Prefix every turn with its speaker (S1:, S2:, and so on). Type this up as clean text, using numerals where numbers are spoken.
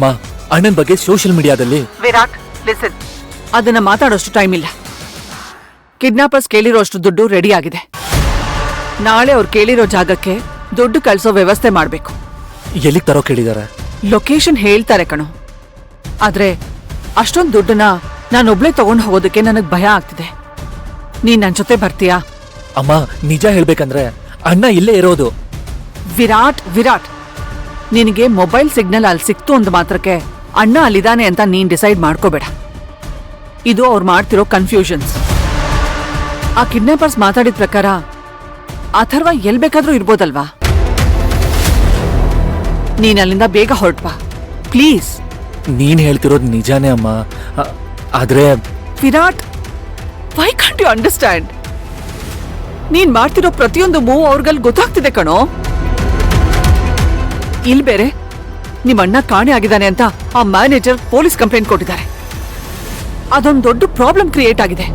S1: ಮಾ, ಅಣ್ಣನ ಬಗ್ಗೆ ಸೋಷಿಯಲ್ ಮೀಡಿಯಾದಲ್ಲಿ
S2: ವಿರಾಟ್ ಲಿಸನ್, ಅದನ್ನ ಮಾತಾಡೋಷ್ಟು ಟೈಮ್ ಇಲ್ಲ. ಕಿಡ್ನಾಪರ್ಸ್ ಕೇಳಿರೋಷ್ಟು ದುಡ್ಡು ರೆಡಿ ಆಗಿದೆ. ನಾಳೆ ಅವ್ರು ಕೇಳಿರೋ ಜಾಗಕ್ಕೆ ದುಡ್ಡು ಕಳ್ಸೋ ವ್ಯವಸ್ಥೆ ಮಾಡ್ಬೇಕು.
S1: ಎಲ್ಲಿಗೆ ತರೋ ಕೇಳಿದಾರೆ?
S2: ಲೊಕೇಶನ್ ಹೇಳ್ತಾರೆ ಕಣೋ, ಆದ್ರೆ ಅಷ್ಟೊಂದು ದುಡ್ಡನ್ನ ನಾನೊಬ್ಳೆ ತಗೊಂಡು ಹೋಗೋದಕ್ಕೆ ನನಗ್ ಭಯ ಆಗ್ತಿದೆ. ನೀನ್ ನನ್ ಜೊತೆ ಬರ್ತೀಯಾ?
S1: ಅಮ್ಮ, ನಿಜ ಹೇಳ್ಬೇಕಂದ್ರೆ ಅಣ್ಣ ಇಲ್ಲೇ ಇರೋದು.
S2: ವಿರಾಟ್ ವಿರಾಟ್, ನಿನಗೆ ಮೊಬೈಲ್ ಸಿಗ್ನಲ್ ಅಲ್ಲಿ ಸಿಕ್ತು ಅಂದ ಮಾತ್ರಕ್ಕೆ ಅಣ್ಣ ಅಲ್ಲಿದ್ದಾನೆ ಅಂತ ನೀನ್ ಡಿಸೈಡ್ ಮಾಡ್ಕೋಬೇಡ. ಇದು ಅವ್ರು ಮಾಡ್ತಿರೋ ಕನ್ಫ್ಯೂಷನ್ಸ್. ಆ ಕಿಡ್ನಾಪರ್ಸ್ ಮಾತಾಡಿದ ಪ್ರಕಾರ ಅಥರ್ವ ಎಲ್ ಬೇಕಾದ್ರೂ ಇರ್ಬೋದಲ್ವಾ? ನೀನ್ ಅಲ್ಲಿಂದ ಬೇಗ ಹೊರಟ್ವಾ ಪ್ಲೀಸ್.
S1: ನೀನ್ ಹೇಳ್ತಿರೋದು ನಿಜಾನೇ ಅಮ್ಮ, ಆದ್ರೆ
S2: Virat, why can't you understand? ನೀನ್ ಮಾಡ್ತಿರೋ ಪ್ರತಿಯೊಂದು ಮೂವ್ ಅವ್ರಿಗಲ್ಲಿ ಗೊತ್ತಾಗ್ತಿದೆ ಕಣೋ. ಇಲ್ ಬೇರೆ ನಿಮ್ಮ ಅಣ್ಣ ಕಾಣೆ ಆಗಿದ್ದಾನೆ ಅಂತ ಆ ಮ್ಯಾನೇಜರ್ ಪೊಲೀಸ್ ಕಂಪ್ಲೇಂಟ್ ಕೊಟ್ಟಿದ್ದಾರೆ. ಅದೊಂದು ದೊಡ್ಡ ಪ್ರಾಬ್ಲಮ್ ಕ್ರಿಯೇಟ್ ಆಗಿದೆ.